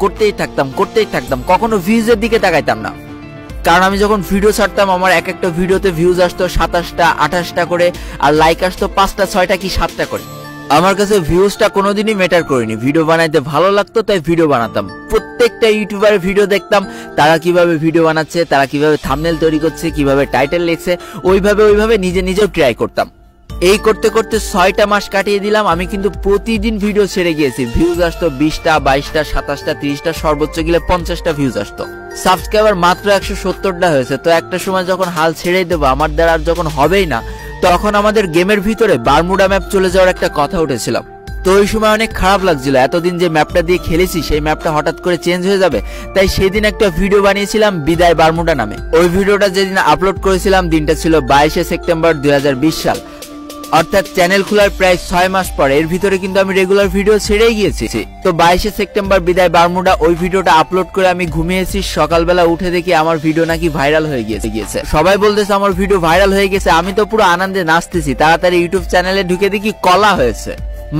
করতেই থাকতাম, কখনো ভিউজের দিকে তাকাইতাম না। কারণ আমি যখন ভিডিও ছাড়তাম আমার এক একটা ভিডিওতে ভিউজ আসতো 27টা 28টা করে, আর লাইক আসতো 5টা 6টা কি 7টা করে। আমার কাছে ভিউজটা কোনোদিনই ম্যাটার করেনি, ভিডিও বানাইতে ভালো লাগতো তাই ভিডিও বানাতাম। প্রত্যেকটা ইউটিউবারের ভিডিও দেখতাম, তারা কিভাবে ভিডিও বানাচ্ছে, তারা কিভাবে থাম্বনেল তৈরি করছে, কিভাবে টাইটেল লিখছে, ওইভাবে নিজেও ট্রাই করতাম। এই করতে 6টা মাস কাটিয়ে দিলাম। আমি কিন্তু প্রতিদিন ভিডিও ছেড়ে গিয়েছি, ভিউজ আসতো 20টা 22টা 27টা 30টা, সর্বোচ্চ গেলে 50টা ভিউজ আসতো। সাবস্ক্রাইবার মাত্র 170টা হয়েছে। তো একটা সময় যখন হাল ছেড়ে দেবো, আমার দ্বারা আর যখন হবেই না, তখন আমাদের গেমের ভিতরে বারমুডা ম্যাপ চলে যাওয়ার একটা কথা উঠেছিল। তো ওই সময় অনেক খারাপ লাগছিল, এতদিন যে ম্যাপটা দিয়ে খেলেছি সেই ম্যাপটা হঠাৎ করে চেঞ্জ হয়ে যাবে। তাই সেদিন একটা ভিডিও বানিয়েছিলাম বিদায় বারমুডা নামে। ওই ভিডিওটা যেদিন আপলোড করেছিলাম দিনটা ছিল 22শে সেপ্টেম্বর 2020 সাল, অর্থাৎ চ্যানেল খোলার প্রায় 6 মাস পরে। এর ভিতরে কিন্তু আমি রেগুলার ভিডিও ছেড়েই গিয়েছি। তো 22শে সেপ্টেম্বর বিদায় বারমুডা ওই ভিডিওটা আপলোড করে আমি ঘুমিয়েছি। সকালবেলা উঠে দেখি আমার ভিডিও নাকি ভাইরাল হয়ে গিয়েছে। সবাই বলতেছে আমার ভিডিও ভাইরাল হয়ে গেছে, আমি তো পুরো আনন্দে নাচতেছি। তাড়াতাড়ি ইউটিউব চ্যানেলে ঢুকে দেখি কলা হয়েছে,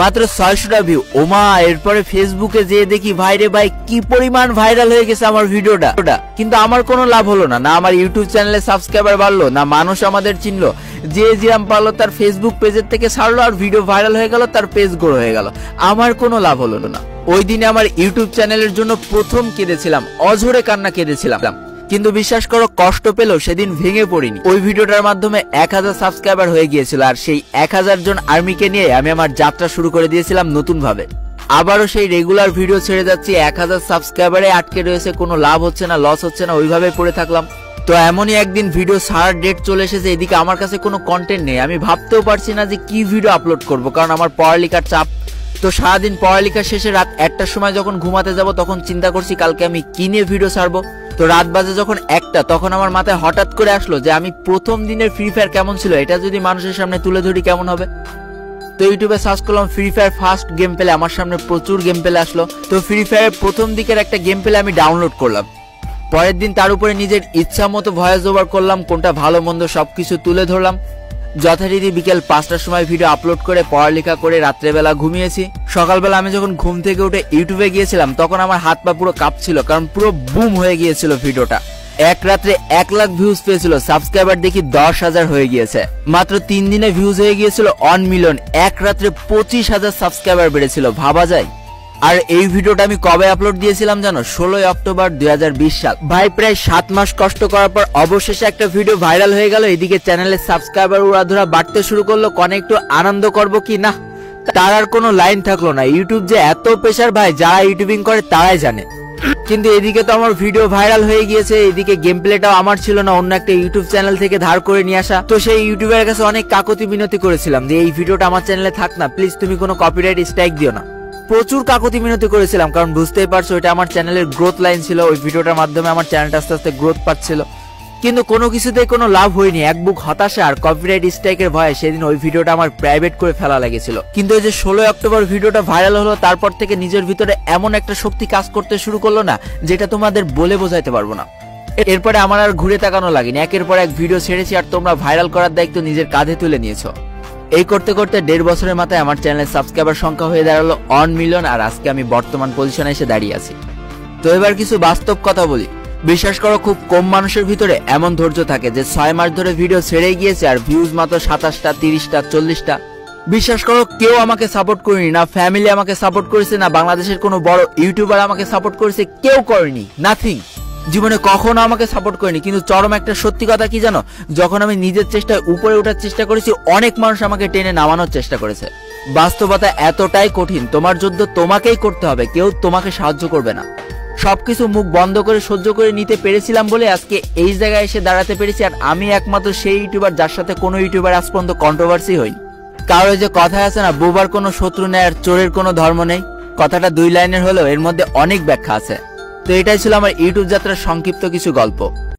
মাত্র 600টা ভিউ। ওমা, এরপরে ফেসবুকে যেয়ে দেখি ভাইরে ভাই কি পরিমাণ ভাইরাল হয়ে গেছে আমার ভিডিওটা। কিন্তু আমার কোনো লাভ হলো না, না আমার ইউটিউব চ্যানেলে সাবস্ক্রাইবার বাড়লো, না মানুষ আমাদের চিনলো। যে যেরাম পারলো তার ফেসবুক পেজের থেকে ছাড়লো, আর ভিডিও ভাইরাল হয়ে গেল, তার পেজ গ্রো হয়ে গেল। আমার কোনো লাভ হলো না। ওই দিনে আমার ইউটিউব চ্যানেলের জন্য প্রথম কেঁদেছিলাম, অঝরে কান্না কেঁদেছিলাম। কিন্তু বিশ্বাস করো, কষ্ট পেলেও সেদিন ভেঙে পড়িনি। ওই ভিডিওটার মাধ্যমে 1000 সাবস্ক্রাইবার হয়ে গিয়েছিল, আর সেই 1000 জন আর্মিকে নিয়ে আমি আমার যাত্রা শুরু করে দিয়েছিলাম নতুন ভাবে। আবারও সেই রেগুলার ভিডিও ছেড়ে যাচ্ছি, 1000 সাবস্ক্রাইবারে আটকে রয়েছে, কোনো লাভ হচ্ছে না, লস হচ্ছে না, ওইভাবে পড়ে থাকলাম। তো এমনই একদিন ভিডিও ছাড়ার ডেট চলে এসেছে, এদিকে আমার কাছে কোনো কন্টেন্ট নেই। আমি ভাবতেও পারছি না যে কি ভিডিও আপলোড করব, কারণ আমার পড়ালেখার চাপ। তো সারাদিন পড়ালেখা শেষে রাত 1টার সময় যখন ঘুমাতে যাব, তখন চিন্তা করছি কালকে আমি কি নিয়ে ভিডিও ছাড়বো। তো রাত বাজে যখন 1টা, তখন আমার মাথায় হঠাৎ করে আসলো যে আমি প্রথম দিনের ফ্রি ফায়ার কেমন ছিল, এটা যদি মানুষের সামনে তুলে ধরি কেমন হবে। তো ইউটিউবে সার্চ করলাম free fire first game play, আমার সামনে প্রচুর গেম প্লে আসলো। তো ফ্রি ফায়ারের প্রথম দিকের একটা গেম প্লে আমি ডাউনলোড করলাম। পরের দিন তার উপরে নিজের ইচ্ছা মতো ভয়েস ওভার করলাম, কোনটা ভালো মন্দ সবকিছু তুলে ধরলাম। যথারীতি বিকেল 5টার সময় ভিডিও আপলোড করে পড়ালেখা করে রাত্রেবেলা ঘুমিয়েছি। সকালবেলা আমি যখন ঘুম থেকে উঠে ইউটিউবে গিয়েছিলাম, তখন আমার হাত পা পুরো কাঁপছিল, কারণ পুরো বুম হয়ে গিয়েছিল ভিডিওটা। এক রাত্রে 1 লাখ ভিউজ পেয়েছিল, সাবস্ক্রাইবার দেখি 10,000 হয়ে গিয়েছে। মাত্র 3 দিনে ভিউজ হয়ে গিয়েছিল 1 মিলিয়ন। এক রাত্রে 25,000 সাবস্ক্রাইবার বেড়েছিল, ভাবা যায়। আর এই ভিডিওটা আমি কবে আপলোড দিয়েছিলাম জানো? 16 অক্টোবর 2020 সাল। ভাই প্রায় 7 মাস কষ্ট করার পর অবশেষে একটা ভিডিও ভাইরাল হয়ে গেল। এদিকে চ্যানেলের সাবস্ক্রাইবার উড়াধুরা বাড়তে শুরু করলো। কনে একটু আনন্দ করব কি না, তার আর কোনো লাইন থাকলো না। ইউটিউব যে এত প্রেসার ভাই, যারা ইউটিউবিং করে তারাই জানে। কিন্তু এদিকে তো আমার ভিডিও ভাইরাল হয়ে গিয়েছে, এদিকে গেম প্লেটাও আমার ছিল না, অন্য একটা ইউটিউব চ্যানেল থেকে ধার করে নিয়ে আসা। তো সেই ইউটিউবের কাছে অনেক কাকুতি মিনতি করেছিলাম যে এই ভিডিওটা আমার চ্যানেলে থাক না, প্লিজ তুমি কোনো কপিরাইট স্ট্রাইক দিও না। প্রচুর কাকুতি মিনতি করেছিলাম, কারণ বুঝতেই পারছো এটা আমার চ্যানেলের গ্রোথ লাইন ছিল। ওই ভিডিওটার মাধ্যমে আমার চ্যানেলটা আস্তে আস্তে গ্রোথ পাচ্ছিল, কিন্তু কোনো কিছুতেই কোনো লাভ হয়নি। এক বুক হতাশা আর কপিরাইট স্ট্রাইকের ভয়ে সেদিন ওই ভিডিওটা আমার প্রাইভেট করে ফেলা লেগেছিল। কিন্তু এই যে 16 অক্টোবর ভিডিওটা ভাইরাল হলো, তারপর থেকে নিজের ভিতরে এমন একটা শক্তি কাজ করতে শুরু করলো না, যেটা তোমাদের বলে বোঝাইতে পারবো না। এরপরে আমার আর ঘুরে তাকানো লাগেনি, একের পর এক ভিডিও ছেড়েছি, আর তোমরা ভাইরাল করার দায়িত্ব নিজের কাঁধে তুলে নিয়েছো। এই করতে করতে 1.5 বছরের মাথায় আমার চ্যানেলের সাবস্ক্রাইবার সংখ্যা হয়ে দাঁড়ালো 1 মিলিয়ন, আর আজকে আমি বর্তমান পজিশনে এসে দাঁড়িয়ে আছি। তো এবার কিছু বাস্তব কথা বলি। বিশ্বাস করো, খুব কম মানুষের ভিতরে এমন ধৈর্য থাকে যে 6 মাস ধরে ভিডিও ছেড়েই গিয়েছে, আর ভিউজ মাত্র 27টা 30টা 40টা। বিশ্বাস করো, কেউ আমাকে সাপোর্ট করেনি, না ফ্যামিলি আমাকে সাপোর্ট করেছে, না বাংলাদেশের কোনো বড় ইউটিউবার আমাকে সাপোর্ট করেছে, কেউ করেনি, নাথিং। জীবনে কখনো আমাকে সাপোর্ট করেনি। কিন্তু চরম একটা সত্যি কথা কি জানো? যখন আমি নিজের চেষ্টায় উপরে ওঠার চেষ্টা করেছি, অনেক মানুষ আমাকে টেনে নামানোর চেষ্টা করেছে। বাস্তবতা এতটাই কঠিন, তোমার যুদ্ধ তোমাকেই করতে হবে, কেউ তোমাকে সাহায্য করবে না। সবকিছু মুখ বন্ধ করে সহ্য করে নিতে পেরেছিলাম বলে আজকে এই জায়গায় এসে দাঁড়াতে পেরেছি। আর আমি একমাত্র সেই ইউটিউবার যার সাথে কোনো ইউটিউবার আজ পর্যন্ত কন্ট্রোভার্সি হয়নি। কারণ যে কথা আছে না, বোবার কোনো শত্রু নেই আর চোরের কোনো ধর্ম নেই, কথাটা 2 লাইনের হলেও এর মধ্যে অনেক ব্যাখ্যা আছে। তো এটাই ছিল আমার ইউটিউব যাত্রার সংক্ষিপ্ত কিছু গল্প।